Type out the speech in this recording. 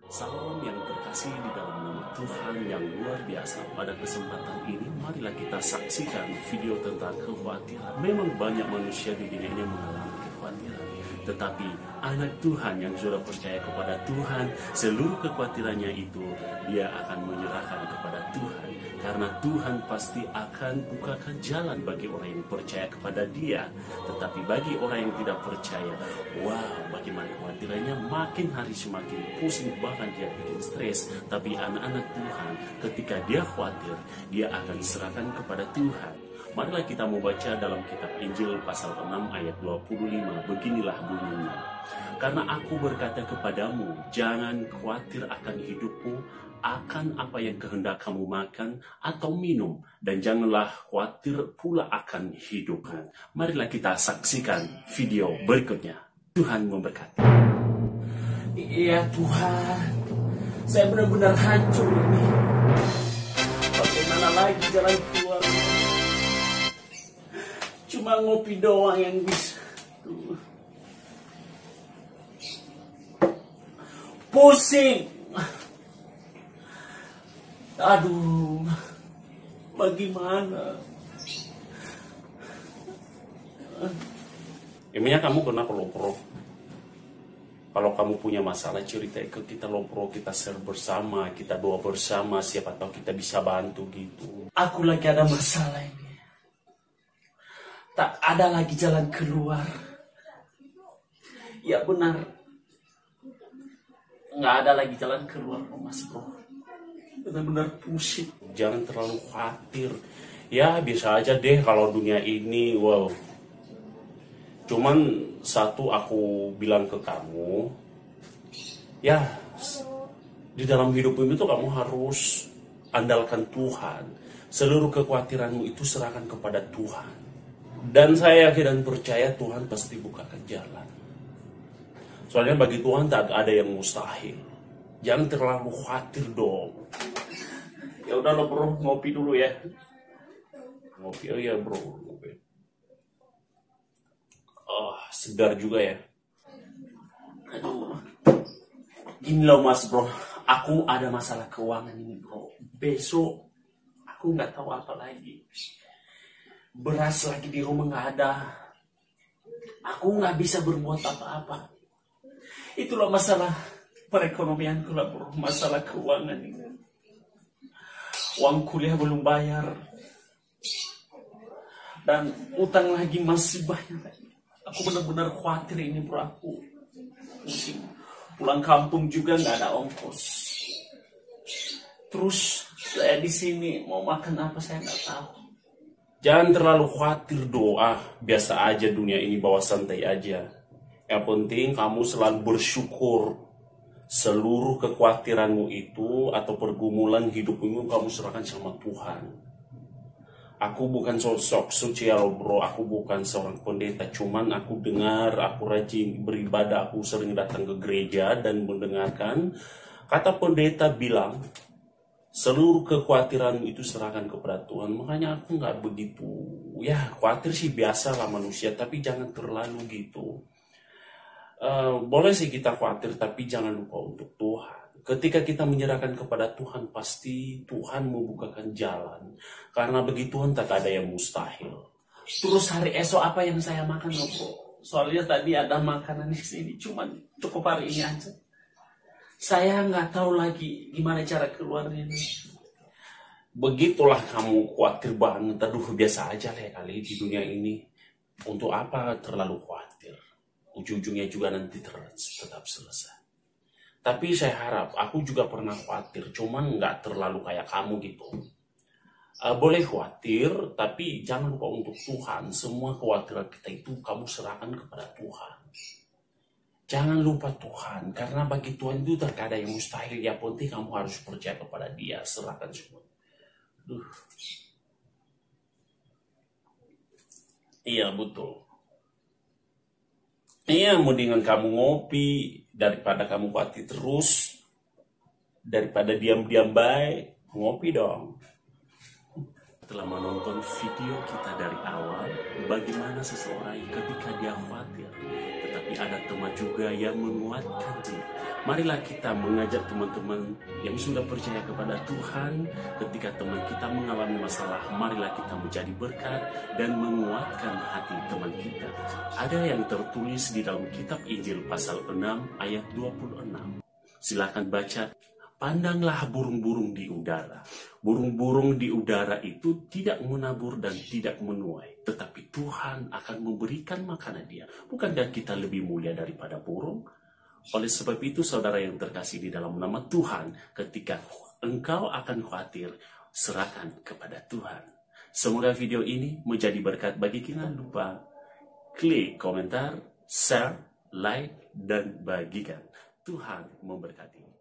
Salam yang terkasih di dalam nama Tuhan yang luar biasa. Pada kesempatan ini, marilah kita saksikan video tentang kekhawatiran. Memang banyak manusia di dunia ini mengalami kekhawatiran. Tetapi anak Tuhan yang sudah percaya kepada Tuhan, seluruh kekhawatirannya itu, dia akan menyerahkan kepada Tuhan. Karena Tuhan pasti akan bukakan jalan bagi orang yang percaya kepada dia. Tetapi bagi orang yang tidak percaya, bagaimana kekhawatirannya, makin hari semakin pusing, bahkan dia bikin stres. Tapi anak-anak Tuhan, ketika dia khawatir, dia akan serahkan kepada Tuhan. Marilah kita membaca dalam kitab Injil pasal 6 ayat 25. Beginilah bunyinya. Karena aku berkata kepadamu, jangan khawatir akan hidupmu, akan apa yang kehendak kamu makan atau minum, dan janganlah khawatir pula akan hidupmu. Marilah kita saksikan video berikutnya. Tuhan memberkati. Iya Tuhan, saya benar-benar hancur ini. Bagaimana lagi jalan keluar? Cuma ngopi doang yang bisa. Pusing. Aduh, bagaimana? Emangnya kamu pernah lompro? Kalau kamu punya masalah, cerita ke kita, lompro, kita share bersama, kita doa bersama, siapa tahu kita bisa bantu gitu. Aku lagi ada masalah ini. Tak ada lagi jalan keluar. Ya benar. Nggak ada lagi jalan keluar, Mas Bro. Benar-benar pusing. Jangan terlalu khawatir. Ya biasa aja deh kalau dunia ini, Cuman satu aku bilang ke kamu, ya di dalam hidup ini tuh kamu harus andalkan Tuhan. Seluruh kekhawatiranmu itu serahkan kepada Tuhan. Dan saya yakin dan percaya Tuhan pasti bukakan jalan. Soalnya bagi Tuhan tak ada yang mustahil. Jangan terlalu khawatir dong. Ya udah lo bro, ngopi dulu ya. Ngopi, oh ya bro, ngopi. Segar juga ya. Aduh. Gini loh Mas Bro, aku ada masalah keuangan ini bro. Besok aku nggak tahu apa lagi. Beras lagi di rumah nggak ada. Aku nggak bisa berbuat apa-apa. Itulah masalah perekonomianku lah bro, masalah keuangan ini. Uang kuliah belum bayar. Dan utang lagi masih banyak. Aku benar-benar khawatir ini bro, aku pusing. Pulang kampung juga nggak ada ongkos. Terus saya di sini mau makan apa saya nggak tahu. Jangan terlalu khawatir doa, biasa aja dunia ini, bawa santai aja. Yang penting kamu selalu bersyukur. Seluruh kekhawatiranmu itu atau pergumulan hidupmu kamu serahkan sama Tuhan. Aku bukan sosok suci ya bro, aku bukan seorang pendeta, cuman aku dengar, aku rajin beribadah, aku sering datang ke gereja dan mendengarkan kata pendeta bilang, seluruh kekhawatiran itu serahkan kepada Tuhan. Makanya aku nggak begitu, ya khawatir sih biasa lah manusia, tapi jangan terlalu gitu. Boleh sih kita khawatir, tapi jangan lupa untuk Tuhan. Ketika kita menyerahkan kepada Tuhan, pasti Tuhan membukakan jalan. Karena bagi Tuhan tak ada yang mustahil. Terus hari esok apa yang saya makan bro? Soalnya tadi ada makanan di sini, cuman cukup hari ini aja. Saya nggak tahu lagi gimana cara keluarnya ini. Begitulah kamu khawatir banget. Aduh biasa aja lah kali di dunia ini. Untuk apa terlalu khawatir? Ujung-ujungnya juga nanti tetap selesai. Tapi saya harap, aku juga pernah khawatir, cuman nggak terlalu kayak kamu gitu. Boleh khawatir, tapi jangan lupa untuk Tuhan. Semua kekhawatiran kita itu kamu serahkan kepada Tuhan. Jangan lupa Tuhan, karena bagi Tuhan itu tak ada yang mustahil. Yang penting kamu harus percaya kepada Dia, serahkan semua. Iya betul. Iya, mendingan kamu ngopi daripada kamu khawatir terus, daripada diam-diam baik, ngopi dong. Setelah menonton video kita dari awal, bagaimana seseorang ketika dia khawatir, tetapi ada teman juga yang menguatkan dia. Marilah kita mengajak teman-teman yang sudah percaya kepada Tuhan. Ketika teman kita mengalami masalah, marilah kita menjadi berkat dan menguatkan hati teman kita. Ada yang tertulis di dalam kitab Injil pasal 6 ayat 26. Silakan baca. Pandanglah burung-burung di udara. Burung-burung di udara itu tidak menabur dan tidak menuai, tetapi Tuhan akan memberikan makanan dia. Bukankah kita lebih mulia daripada burung? Oleh sebab itu, saudara yang terkasih di dalam nama Tuhan, ketika engkau akan khawatir, serahkan kepada Tuhan. Semoga video ini menjadi berkat bagi kita. Jangan lupa klik komentar, share, like, dan bagikan. Tuhan memberkati.